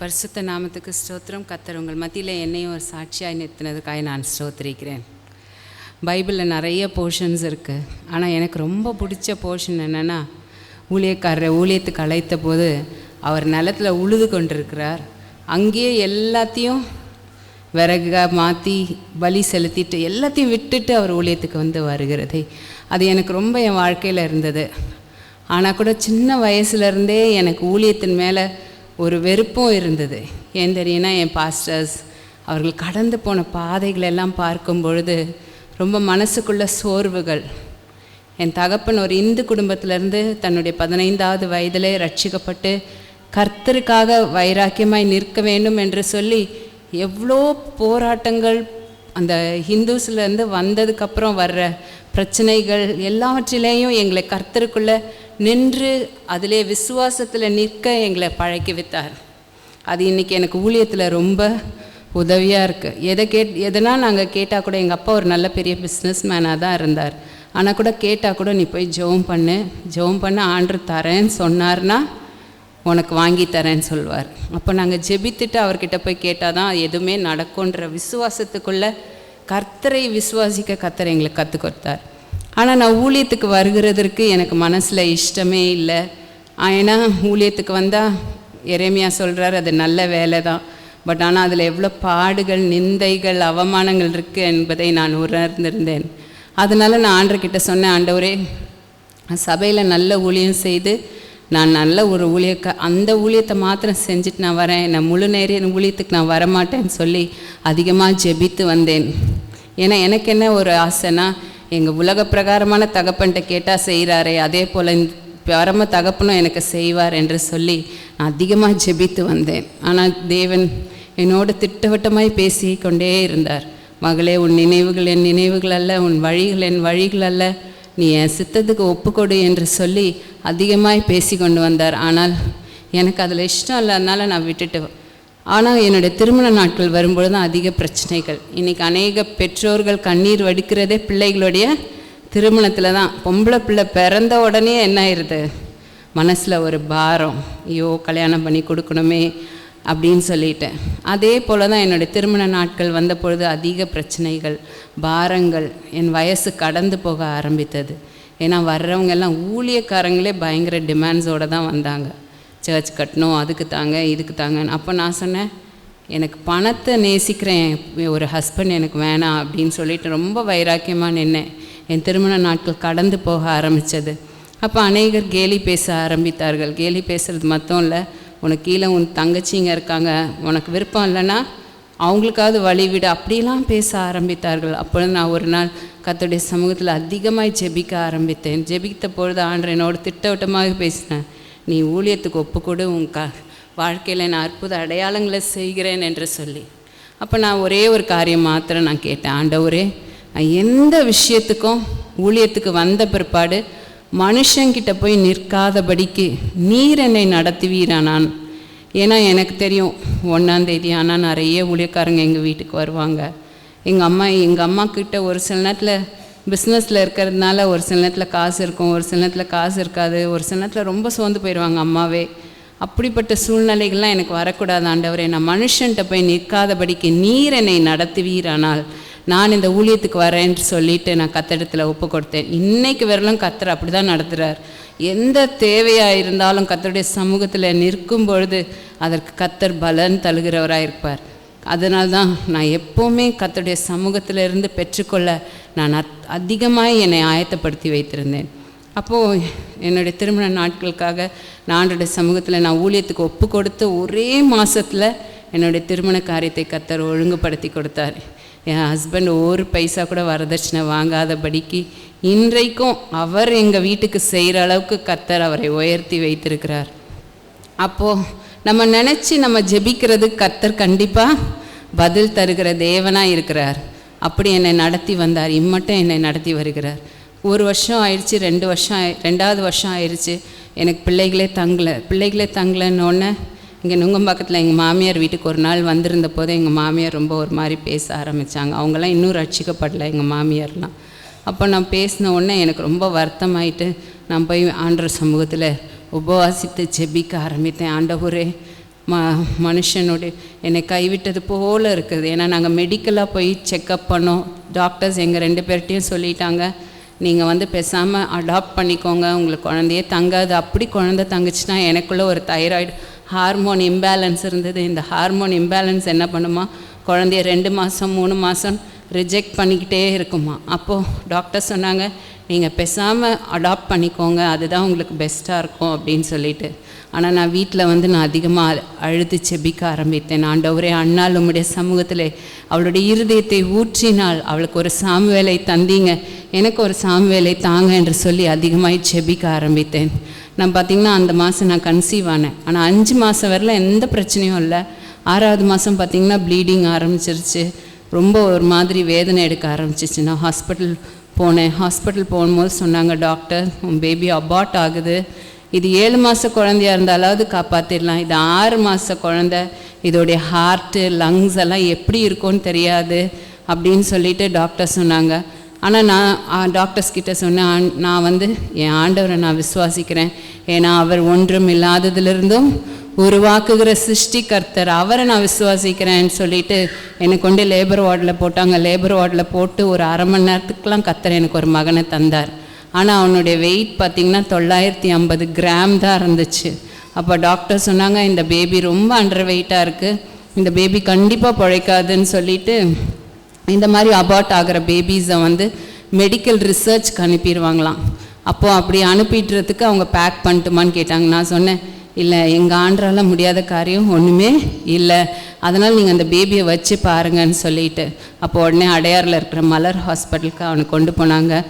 பரிசுத்த நாமத்துக்கு ஸ்தோத்திரம். கர்த்தர் உங்கள் மத்தியில் என்னையும் ஒரு சாட்சியாக நிறுத்தினதுக்காக நான் ஸ்தோத்திரிக்கிறேன். பைபிளில் நிறைய போர்ஷன்ஸ் இருக்குது. ஆனால் எனக்கு ரொம்ப பிடிச்ச போர்ஷன் என்னென்னா, ஊழியக்காரரை ஊழியத்துக்கு அழைத்த போது அவர் நிலத்தில் உழுது கொண்டிருக்கிறார். அங்கேயே எல்லாத்தையும் விறகாக மாற்றி பலி செலுத்திட்டு எல்லாத்தையும் விட்டுட்டு அவர் ஊழியத்துக்கு வந்து வருகிறதே, அது எனக்கு ரொம்ப என் வாழ்க்கையில் இருந்தது. ஆனால் கூட சின்ன வயசுலேருந்தே எனக்கு ஊழியத்தின் மேலே ஒரு வெறுப்பும் இருந்தது. ஏன் தெரியுன்னா, என் பாஸ்டர்ஸ் அவர்கள் கடந்து போன பாதைகளெல்லாம் பார்க்கும் பொழுது ரொம்ப மனசுக்குள்ள சோர்வுகள். என் தகப்பன் ஒரு இந்து குடும்பத்திலேருந்து தன்னுடைய 15வது வயதிலே ரட்சிக்கப்பட்டு கர்த்தருக்காக வைராக்கியமாய் நிற்க வேண்டும் என்று சொல்லி எவ்வளோ போராட்டங்கள், அந்த ஹிந்துஸ்லேருந்து வந்ததுக்கப்புறம் வர்ற பிரச்சனைகள் எல்லாவற்றிலேயும் எங்களை கர்த்தருக்குள்ளே நின்று அதிலே விசுவாசத்தில் நிற்க எங்களை பழக்கி வைத்தார். அது இன்றைக்கி எனக்கு ஊழியத்தில் ரொம்ப உதவியாக இருக்குது. எதனா நாங்கள் கேட்டால் கூட, எங்கள் அப்பா ஒரு நல்ல பெரிய பிஸ்னஸ் மேனாக தான் இருந்தார். ஆனால் கூட கேட்டால் கூட, நீ போய் ஜெபம் பண்ண ஆண்டவர் தரேன்னு சொன்னார்னா உனக்கு வாங்கி தரேன்னு சொல்வார். அப்போ நாங்கள் ஜெபித்துட்டு அவர்கிட்ட போய் கேட்டால் தான் எதுவுமே நடக்கும்ன்ற விசுவாசத்துக்குள்ளே கர்த்தரை விசுவாசிக்க கர்த்தர் எங்களுக்கு கற்றுக் கொடுத்தார். ஆனால் நான் ஊழியத்துக்கு வருகிறதற்கு எனக்கு மனசில் இஷ்டமே இல்லை. ஏன்னா ஊழியத்துக்கு வந்தால் எரேமியா சொல்கிறார், அது நல்ல வேலை தான். பட் ஆனால் அதில் எவ்வளோ பாடுகள், நிந்தைகள், அவமானங்கள் இருக்குது என்பதை நான் உணர்ந்திருந்தேன். அதனால் நான் ஆண்டவர்கிட்ட சொன்னேன், ஆண்டவரே, சபையில் நல்ல ஊழியம் செய்து நான் நல்ல ஒரு அந்த ஊழியத்தை மாத்திரம் செஞ்சுட்டு நான் வரேன், நான் முழு நேர ஊழியத்துக்கு நான் வரமாட்டேன்னு சொல்லி அதிகமாக ஜெபித்து வந்தேன். ஏன்னா எனக்கு என்ன ஒரு ஆசைன்னா, எங்கள் உலக பிரகாரமான தகப்பன்கிட்ட கேட்டால் செய்கிறாரே, அதே போல் பரம தகப்பனும் எனக்கு செய்வார் என்று சொல்லி நான் அதிகமாக ஜெபித்து வந்தேன். ஆனால் தேவன் என்னோடு திட்டவட்டமாய் பேசி கொண்டே இருந்தார். மகளே, உன் நினைவுகள் என் நினைவுகள் அல்ல, உன் வழிகள் என் வழிகள் அல்ல, நீ என் சித்தத்துக்கு ஒப்புக்கொடு என்று சொல்லி அதிகமாய் பேசி கொண்டு வந்தார். ஆனால் எனக்கு அதில் இஷ்டம் இல்லாதனால நான் விட்டுட்டு. ஆனால் என்னுடைய திருமண நாட்கள் வரும்பொழுது தான் அதிக பிரச்சனைகள். இன்றைக்கி அநேக பெற்றோர்கள் கண்ணீர் வடிக்கிறதே பிள்ளைகளுடைய திருமணத்தில் தான். பொம்பளை பிள்ளை பிறந்த உடனே என்ன ஆயிடுது, மனசில் ஒரு பாரம், ஐயோ கல்யாணம் பண்ணி கொடுக்கணுமே அப்படின்னு சொல்லிட்டேன். அதே போல் தான் என்னுடைய திருமண நாட்கள் வந்த பொழுது அதிக பிரச்சனைகள், பாரங்கள் என் வயசு கடந்து போக ஆரம்பித்தது. ஏன்னா வர்றவங்க எல்லாம் ஊழியக்காரங்களே பயங்கர டிமாண்ட்ஸோடு தான் வந்தாங்க. சர்ச் கட்டணும், அதுக்கு தாங்க இதுக்கு தாங்கன்னு. அப்போ நான் சொன்னேன், எனக்கு பணத்தை நேசிக்கிறேன், ஒரு ஹஸ்பண்ட் எனக்கு வேணாம் அப்படின்னு சொல்லிட்டு ரொம்ப வைராக்கியமாக நின்னேன். என் திருமண நாட்கள் கடந்து போக ஆரம்பித்தது. அப்போ அநேகர் கேலி பேச ஆரம்பித்தார்கள். கேலி பேசுகிறது மட்டும் இல்லை, உனக்கு கீழே உன் தங்கச்சிங்க இருக்காங்க, உனக்கு விருப்பம் இல்லைன்னா அவங்களுக்காவது வழி விடு, அப்படிலாம் பேச ஆரம்பித்தார்கள். அப்பொழுது நான் ஒரு நாள் கர்த்தருடைய சமூகத்தில் அதிகமாக ஜெபிக்க ஆரம்பித்தேன். ஜெபித்த பொழுது ஆண்டவர் என்னோட திட்டவட்டமாக பேசினேன், நீ ஊழியத்துக்கு ஒப்புக்கொடு, உன் வாழ்க்கையில் நான் அற்புத அடையாளங்களை செய்கிறேன் என்று சொல்லி. அப்போ நான் ஒரே ஒரு காரியம் மாத்திரம் நான் கேட்டேன், ஆண்டவரே, நான் எந்த விஷயத்துக்கும் ஊழியத்துக்கு வந்த பிற்பாடு மனுஷங்கிட்ட போய் நிற்காதபடிக்கு நீர் என்னை நடத்துவீரானான். ஏன்னா எனக்கு தெரியும், 1ஆம் தேதி ஆனால் நிறைய ஊழியக்காரங்க எங்கள் வீட்டுக்கு வருவாங்க. எங்கள் அம்மா கிட்ட ஒரு சில நேரத்தில் பிஸ்னஸில் இருக்கிறதுனால ஒரு சில நேரத்தில் காசு இருக்கும், ஒரு சில நேரத்தில் காசு இருக்காது, ஒரு சில நேரத்தில் ரொம்ப சோர்ந்து போயிடுவாங்க அம்மாவே. அப்படிப்பட்ட சூழ்நிலைகள்லாம் எனக்கு வரக்கூடாது ஆண்டவரே, நான் மனுஷன்கிட்ட போய் நிற்காதபடிக்கு நீர் என்னை நடத்துவீரானால் நான் இந்த ஊழியத்துக்கு வரேன்னு சொல்லிட்டு நான் கர்த்தரிடத்தில் ஒப்பு கொடுத்தேன். இன்றைக்கு வரலும் கர்த்தர் அப்படி தான் நடத்துகிறார். எந்த தேவையாக இருந்தாலும் கர்த்தருடைய சமூகத்தில் நிற்கும் பொழுது அதற்கு கர்த்தர் பலன் தருகிறவராக இருப்பார். அதனால தான் நான் எப்போவுமே கர்த்தருடைய சமூகத்தில் இருந்து பெற்றுக்கொள்ள நான் அதிகமாக என்னை ஆயத்தப்படுத்தி வைத்திருந்தேன். அப்போது என்னுடைய திருமண நாட்களுக்காக நான் ஆண்டவருடைய சமூகத்தில் நான் ஊழியத்துக்கு ஒப்பு கொடுத்து ஒரே மாதத்தில் என்னுடைய திருமண காரியத்தை கர்த்தர் ஒழுங்குபடுத்தி கொடுத்தார். என் ஹஸ்பண்ட் ஒரு பைசா கூட வரதட்சணை வாங்காதபடிக்கு இன்றைக்கும் அவர் எங்கள் வீட்டுக்கு செய்கிற அளவுக்கு கர்த்தர் அவரை உயர்த்தி வைத்திருக்கிறார். அப்போது நம்ம நினச்சி நம்ம ஜெபிக்கிறது கர்த்தர் கண்டிப்பாக பதில் தருகிற தேவனாக இருக்கிறார். அப்படி என்னை நடத்தி வந்தார், இம்மட்டும் என்னை நடத்தி வருகிறார். 1 வருஷம் ஆயிடுச்சு, 2வது வருஷம் ஆயிடுச்சு, எனக்கு பிள்ளைகளே தங்கலைன்னொன்னே இங்கே நுங்கம்பாக்கத்தில் எங்கள் மாமியார் வீட்டுக்கு ஒரு நாள் வந்திருந்த போது எங்கள் மாமியார் ரொம்ப ஒரு மாதிரி பேச ஆரம்பித்தாங்க. அவங்களாம் இன்னும் ரட்சிக்கப்படலை எங்கள் மாமியார்லாம். அப்போ நான் பேசின உடனே எனக்கு ரொம்ப வருத்தமாயிட்டு நான் போய் ஆண்டவர் சமூகத்தில் உபவாசித்து ஜெபிக்க ஆரம்பித்தேன். ஆண்டவரே, மனுஷனுடைய என்னை கைவிட்டது போல் இருக்குது. ஏன்னா நாங்கள் மெடிக்கலாக போய் செக்கப் பண்ணோம். டாக்டர்ஸ் எங்கள் 2 பேர்கிட்டையும் சொல்லிட்டாங்க, நீங்கள் வந்து பேசாமல் அடாப்ட் பண்ணிக்கோங்க, உங்களுக்கு குழந்தையே தங்காது. அப்படி குழந்தை தங்குச்சுன்னா எனக்குள்ளே ஒரு தைராய்டு ஹார்மோன் இம்பேலன்ஸ் இருந்தது. இந்த ஹார்மோன் இம்பேலன்ஸ் என்ன பண்ணுமா, குழந்தைய 2 மாதம் 3 மாதம் ரிஜெக்ட் பண்ணிக்கிட்டே இருக்குமா. அப்போது டாக்டர் சொன்னாங்க, நீங்கள் பேசாமல் அடாப்ட் பண்ணிக்கோங்க, அதுதான் உங்களுக்கு பெஸ்ட்டாக இருக்கும் அப்படின்னு சொல்லிட்டு. ஆனால் நான் வீட்டில் வந்து நான் அதிகமாக அழுது செபிக்க ஆரம்பித்தேன். ஆண்டவரே, அண்ணாள் உம்முடைய சமூகத்தில் அவளுடைய இருதயத்தை ஊற்றினால் அவளுக்கு ஒரு சாமுவேலை தந்தீங்க, எனக்கு ஒரு சாமுவேலை தாங்க என்று சொல்லி அதிகமாக செபிக்க ஆரம்பித்தேன். நான் பார்த்திங்கன்னா அந்த மாதம் நான் கன்சீவ் ஆனேன். ஆனால் 5 மாதம் வரல எந்த பிரச்சனையும் இல்லை. 6வது மாதம் பார்த்திங்கன்னா ப்ளீடிங் ஆரம்பிச்சிருச்சு. ரொம்ப ஒரு மாதிரி வேதனை எடுக்க ஆரம்பிச்சிச்சு. நான் ஹாஸ்பிட்டல் போகும்போது சொன்னாங்க, டாக்டர் உன் பேபி அபார்ட் ஆகுது, இது 7 மாத குழந்தையாக இருந்தாலாவது காப்பாற்றிடலாம், இது 6 மாத குழந்தை, இதோடைய ஹார்ட்டு லங்ஸ் எல்லாம் எப்படி இருக்கும்னு தெரியாது அப்படின்னு சொல்லிட்டு டாக்டர் சொன்னாங்க. ஆனால் நான் டாக்டர்ஸ் கிட்ட சொன்னேன், நான் வந்து என் ஆண்டவரை நான் விசுவாசிக்கிறேன், ஏன்னா அவர் ஒன்றும் இல்லாததுலேருந்தும் உருவாக்குகிற சிருஷ்டிகர்த்தர், அவரை நான் விசுவாசிக்கிறேன்னு சொல்லிட்டு என்னை கொண்டு லேபர் வார்டில் போட்டாங்க. லேபர் வார்டில் போட்டு ஒரு 1/2 மணி நேரத்துக்குலாம் கர்த்தர் எனக்கு ஒரு மகனை தந்தார். ஆனால் அவனுடைய வெயிட் பார்த்திங்கன்னா 950 கிராம் தான் இருந்துச்சு. அப்போ டாக்டர் சொன்னாங்க, இந்த பேபி ரொம்ப அண்டர் வெயிட்டாக இருக்குது, இந்த பேபி கண்டிப்பாக பிழைக்காதுன்னு சொல்லிட்டு இந்த மாதிரி அபார்ட் ஆகிற பேபிஸை வந்து மெடிக்கல் ரிசர்ச்க்கு அனுப்பிடுவாங்களாம். அப்போது அப்படி அனுப்பிடுறதுக்கு அவங்க பேக் பண்ணிட்டுமான்னு கேட்டாங்க. நான் சொன்னேன், இல்லை, எங்கள் ஆண்டரால முடியாத காரியம் ஒன்றுமே இல்லை, அதனால் நீங்கள் அந்த பேபியை வச்சு பாருங்கன்னு சொல்லிட்டு அப்போ உடனே அடையாரில் இருக்கிற மலர் ஹாஸ்பிட்டலுக்கு அவனை கொண்டு போனாங்க.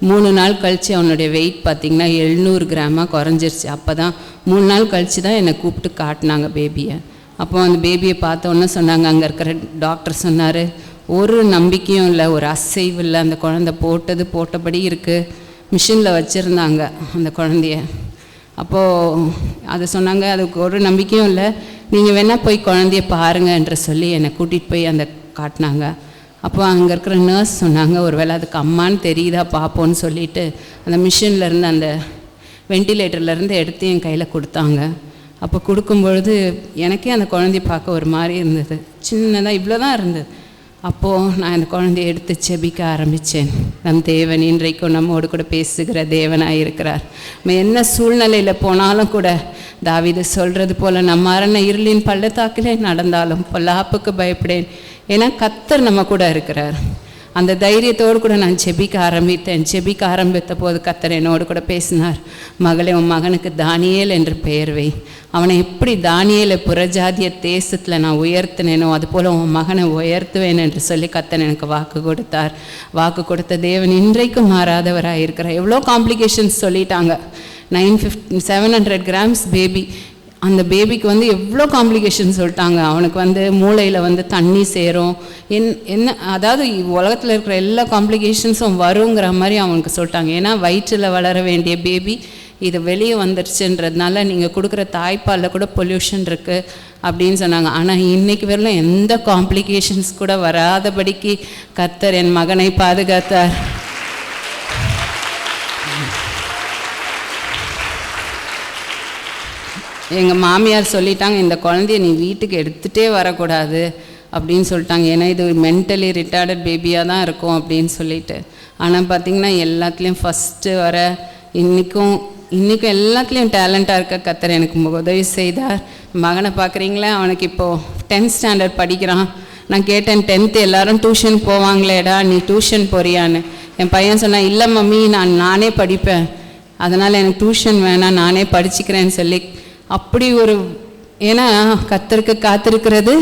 3 நாள் கழித்து அவனுடைய வெயிட் பார்த்திங்கன்னா 700 கிராமாக குறைஞ்சிருச்சு. அப்போ தான் 3 நாள் கழித்து தான் என்னை கூப்பிட்டு காட்டினாங்க பேபியை. அப்போ அந்த பேபியை பார்த்தோன்னே சொன்னாங்க, அங்கே இருக்கிற டாக்டர் சொன்னார், ஒரு நம்பிக்கையும் இல்லை, ஒரு அசைவு இல்லை, அந்த குழந்தை போட்டபடி இருக்குது. மிஷினில் வச்சுருந்தாங்க அந்த குழந்தைய. அப்போது அது சொன்னாங்க, அதுக்கு ஒரு நம்பிக்கையும் இல்லை, நீங்கள் வேணால் போய் குழந்தைய பாருங்க என்று சொல்லி என்னை கூட்டிகிட்டு போய் அந்த காட்டினாங்க. அப்போ அங்கே இருக்கிற நர்ஸ் சொன்னாங்க, ஒரு வேளை அதுக்கு அம்மான்னு தெரியுதா பார்ப்போன்னு சொல்லிட்டு அந்த மிஷின்லேருந்து அந்த வெண்டிலேட்டர்லேருந்து எடுத்து என் கையில் கொடுத்தாங்க. அப்போ கொடுக்கும்பொழுது எனக்கே அந்த குழந்தைய பார்க்க ஒரு மாதிரி இருந்தது, சின்னதாக இவ்வளோ தான் இருந்தது. அப்போது நான் அந்த குழந்தைய எடுத்து செபிக்க ஆரம்பித்தேன். நம் தேவன் இன்றைக்கும் நம்மோடு கூட பேசுகிற தேவனாக இருக்கிறார். நம்ம என்ன சூழ்நிலையில் போனாலும் கூட தாவீது சொல்கிறது போல், நம்ம மரண இருளின் பள்ளத்தாக்கிலே நடந்தாலும் பொல்லாப்புக்கு பயப்படேன், ஏன்னா கர்த்தர் நம்ம கூட இருக்கிறார். அந்த தைரியத்தோடு கூட நான் செபிக்க ஆரம்பித்த போது கர்த்தர் என்னோடு கூட பேசினார், மகளே, உன் மகனுக்கு தானியேல் என்று பெயர் வை, அவனை எப்படி தானியேலை புறஜாதிய தேசத்தில் நான் உயர்த்தினேனோ அதுபோல் உன் மகனை உயர்த்துவேன் என்று சொல்லி கர்த்தர் எனக்கு வாக்கு கொடுத்தார். வாக்கு கொடுத்த தேவன் இன்றைக்கும் மாறாதவராக இருக்கிறார். எவ்வளோ காம்ப்ளிகேஷன்ஸ் சொல்லிட்டாங்க. 700 கிராம்ஸ் பேபி, அந்த பேபிக்கு வந்து எவ்வளோ காம்ப்ளிகேஷன் சொல்லிட்டாங்க. அவனுக்கு வந்து மூளையில் வந்து தண்ணி சேரும், என்ன அதாவது உலகத்தில் இருக்கிற எல்லா காம்ப்ளிகேஷன்ஸும் வருங்கிற மாதிரி அவனுக்கு சொல்லிட்டாங்க. ஏன்னா வயிற்றில் வளர வேண்டிய பேபி இது வெளியே வந்துருச்சுன்றதுனால நீங்கள் கொடுக்குற தாய்ப்பாலில் கூட பொல்யூஷன் இருக்குது அப்படின்னு சொன்னாங்க. ஆனால் இன்றைக்கி வரலும் எந்த காம்ப்ளிகேஷன்ஸ் கூட வராதபடிக்கு கர்த்தர் என் மகனை பாதுகாத்தார். எங்கள் மாமியார் சொல்லிட்டாங்க, இந்த குழந்தைய நீ வீட்டுக்கு எடுத்துகிட்டே வரக்கூடாது அப்படின்னு சொல்லிட்டாங்க, ஏன்னா இது மென்டலி ரிட்டார்டட் பேபியாக தான் இருக்கும் அப்படின்னு சொல்லிட்டு. ஆனால் பார்த்திங்கன்னா எல்லாத்துலேயும் ஃபஸ்ட்டு வர இன்றைக்கும் எல்லாத்துலேயும் டேலண்ட்டாக இருக்க கர்த்தர் எனக்கு உதவி செய்தார். மகனை பார்க்குறீங்களா, அவனுக்கு இப்போது 10th ஸ்டாண்டர்ட் படிக்கிறான். நான் கேட்டேன், 10th எல்லோரும் டியூஷன் போவாங்களேடா, நீ டியூஷன் போறியான்னு. என் பையன் சொன்னான், இல்லை மம்மி, நானே படிப்பேன், அதனால் எனக்கு டியூஷன் வேணாம், நானே படிச்சுக்கிறேன்னு சொல்லி. அப்படி ஒரு, ஏன்னா கர்த்தருக்கு காத்திருக்கிறது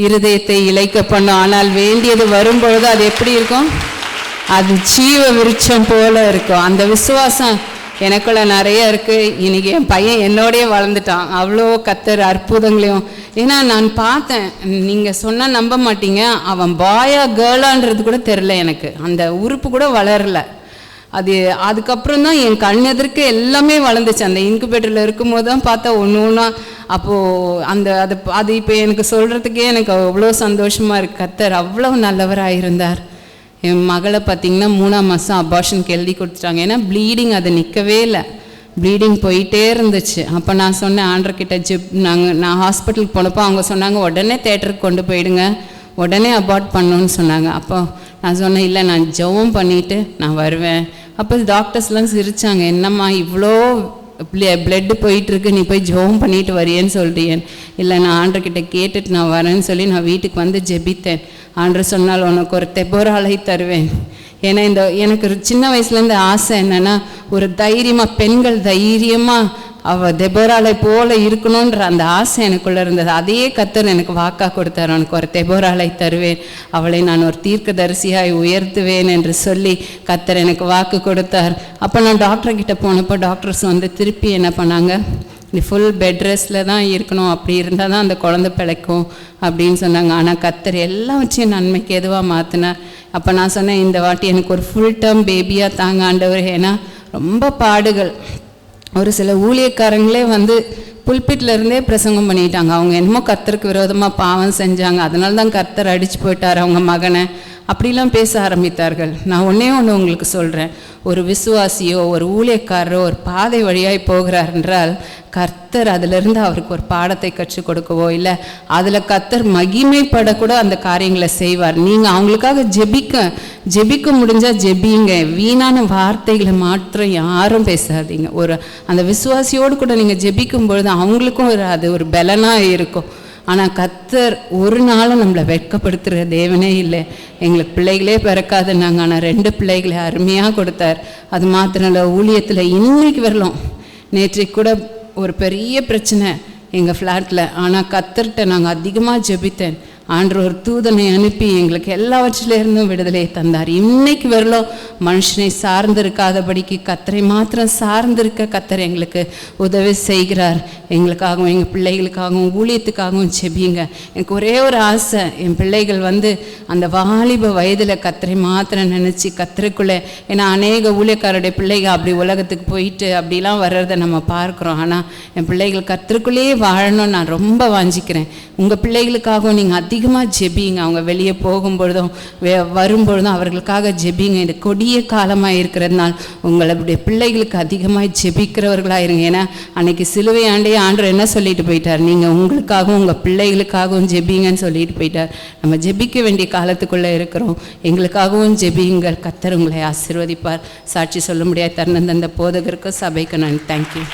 இருதயத்தை இளைக்க பண்ணும். ஆனால் வேண்டியது வரும்பொழுது அது எப்படி இருக்கும், அது ஜீவ விருட்சம் போல இருக்கும். அந்த விசுவாசம் எனக்குள்ள நிறைய இருக்குது. இன்றைக்கி என் பையன் என்னோடய வளர்ந்துட்டான். அவ்வளோ கர்த்தர் அற்புதங்களையும், ஏன்னா நான் பார்த்தேன், நீங்கள் சொன்னால் நம்ப மாட்டீங்க, அவன் பாயா கேர்ளான்றது கூட தெரில எனக்கு, அந்த உறுப்பு கூட வளரலை. அதுக்கப்புறம் தான் என் கண் எதிர்க்க எல்லாமே வளர்ந்துச்சு. அந்த இன்குபேட்டரில் இருக்கும்போது தான் பார்த்தா ஒன்று ஒன்றா. அப்போது அது இப்போ எனக்கு சொல்கிறதுக்கே எனக்கு அவ்வளோ சந்தோஷமாக இருக்குது. கர்த்தர் அவ்வளோ நல்லவராக இருந்தார். என் மகளை பார்த்திங்கன்னா 3ஆம் மாதம் அபார்ஷனுக்கு எழுதி கொடுத்துட்டாங்க. ஏன்னா ப்ளீடிங் அது நிற்கவே இல்லை. ப்ளீடிங் போயிட்டே இருந்துச்சு. அப்போ நான் சொன்னேன் ஆண்டர்கிட்ட நான் ஹாஸ்பிட்டலுக்கு போனப்போ அவங்க சொன்னாங்க உடனே தேட்டருக்கு கொண்டு போயிடுங்க, உடனே அபார்ட் பண்ணணுன்னு சொன்னாங்க. அப்போ நான் சொன்னேன் இல்லை நான் ஜெபம் பண்ணிவிட்டு நான் வருவேன். அப்போ டாக்டர்ஸ்லாம் சிரித்தாங்க, என்னம்மா இவ்வளோ பிளட்டு போயிட்டுருக்கு, நீ போய் ஜெபம் பண்ணிட்டு வரியேன்னு சொல்கிறேன். இல்லை நான் ஆண்டர்கிட்ட கேட்டுட்டு நான் வரேன்னு சொல்லி நான் வீட்டுக்கு வந்து ஜெபித்தேன். ஆண்டர் சொன்னால் உனக்கு ஒரு தெபோராளை தருவேன். ஏன்னா எனக்கு சின்ன வயசுலேருந்து ஆசை என்னென்னா ஒரு தைரியமாக பெண்கள் தைரியமாக அவள் தெபோராளை போல இருக்கணுன்ற அந்த ஆசை எனக்குள்ளே இருந்தது. அதையே கர்த்தர் எனக்கு வாக்கா கொடுத்தார், உனக்கு ஒரு தெபோராளை தருவேன், அவளை நான் ஒரு தீர்க்கதரிசியாய் உயர்த்துவேன் என்று சொல்லி கர்த்தர் எனக்கு வாக்கு கொடுத்தார். அப்போ நான் டாக்டர்கிட்ட போனப்போ டாக்டர்ஸ் வந்து திருப்பி என்ன பண்ணாங்க, நீ ஃபுல் பெட் ரெஸ்ட்டில் தான் இருக்கணும், அப்படி இருந்தால் தான் அந்த குழந்தை பிழைக்கும் அப்படின்னு சொன்னாங்க. ஆனால் கர்த்தர் எல்லாம் வச்சு நன்மைக்கு எதுவாக மாற்றினார். அப்போ நான் சொன்னேன் இந்த வாட்டி எனக்கு ஒரு ஃபுல் டேர்ம் பேபியாக தாங்க ஆண்டவர். ஏன்னா ரொம்ப பாடுகள். ஒரு சில ஊழியக்காரங்களே வந்து புல்பிட்டில் இருந்தே பிரசங்கம் பண்ணிட்டாங்க, அவங்க என்னமோ கர்த்தருக்கு விரோதமாக பாவம் செஞ்சாங்க, அதனால தான் கர்த்தர் அடித்து போயிட்டார் அவங்க மகனை, அப்படிலாம் பேச ஆரம்பித்தார்கள். நான் ஒன்றே ஒன்று உங்களுக்கு சொல்கிறேன், ஒரு விசுவாசியோ ஒரு ஊழியக்காரரோ ஒரு பாதை வழியாய் போகிறார் என்றால் கர்த்தர் அதிலிருந்து அவருக்கு ஒரு பாடத்தை கற்றுக் கொடுக்கவோ இல்லை அதில் கர்த்தர் மகிமைப்படக்கூட அந்த காரியங்களை செய்வார். நீங்கள் அவங்களுக்காக ஜெபிக்க முடிஞ்சால் ஜெபிங்க, வீணான வார்த்தைகளை மாத்திரம் யாரும் பேசாதீங்க. ஒரு அந்த விசுவாசியோடு கூட நீங்கள் ஜெபிக்கும் பொழுது அவங்களுக்கும் அது ஒரு பலனாக இருக்கும். ஆனால் கர்த்தர் ஒரு நாளும் நம்மளை வெட்கப்படுத்துகிற தேவனே இல்லை. எங்களுக்கு பிள்ளைகளே பிறக்காதுன்னாங்க, ஆனால் 2 பிள்ளைகளை அருமையாக கொடுத்தார். அது மாத்திரம் இல்லை, ஊழியத்தில் இன்னைக்கு வரலாம். நேற்றைக்கு கூட ஒரு பெரிய பிரச்சனை எங்கள் ஃப்ளாட்டில், ஆனால் கர்த்தர்கிட்ட நாங்கள் அதிகமாக ஜெபித்தேன். ஆண்டவர் ஒரு தூதனை அனுப்பி எங்களுக்கு எல்லாவற்றிலிருந்தும் விடுதலையை தந்தார். இன்னைக்கு வரலும் மனுஷனை சார்ந்திருக்காதபடிக்கு கர்த்தரை மாத்திரம் சார்ந்திருக்க கர்த்தர் எங்களுக்கு உதவி செய்கிறார். எங்களுக்காகவும் எங்கள் பிள்ளைகளுக்காகவும் ஊழியத்துக்காகவும் ஜெபிங்க. எனக்கு ஒரே ஒரு ஆசை, என் பிள்ளைகள் வந்து அந்த வாலிப வயதில் கர்த்தரை மாத்திரம் நினச்சி கர்த்தருக்குள்ளே, ஏன்னா அநேக ஊழியக்காரருடைய பிள்ளைகள் அப்படி உலகத்துக்கு போயிட்டு அப்படிலாம் வர்றதை நம்ம பார்க்குறோம். ஆனால் என் பிள்ளைகள் கர்த்தருக்குள்ளேயே வாழணும்னு நான் ரொம்ப வாஞ்சிக்கிறேன். உங்கள் பிள்ளைகளுக்காகவும் நீங்கள் அதிகமாக ஜெபிங்க. அவங்க வெளியே போகும்பொழுதும் வரும்பொழுதும் அவர்களுக்காக ஜெபிங்க. இந்த கொடிய காலமாக இருக்கிறதுனால உங்களுடைய பிள்ளைகளுக்கு அதிகமாக ஜெபிக்கிறவர்களாக இருங்க. ஏன்னா அன்னைக்கு சிலுவை ஆண்டே ஆண்டவர் என்ன சொல்லிட்டு போயிட்டார், நீங்கள் உங்களுக்காகவும் உங்கள் பிள்ளைகளுக்காகவும் ஜெபிங்கன்னு சொல்லிட்டு போயிட்டார். நம்ம ஜெபிக்க வேண்டிய காலத்துக்குள்ளே இருக்கிறோம். எங்களுக்காகவும் ஜெபியுங்கள், கர்த்தர் உங்களை ஆசீர்வதிப்பார். சாட்சி சொல்ல முடியாத தருணம் தந்த போதகருக்கு சபைக்கு நான் தேங்க்யூ.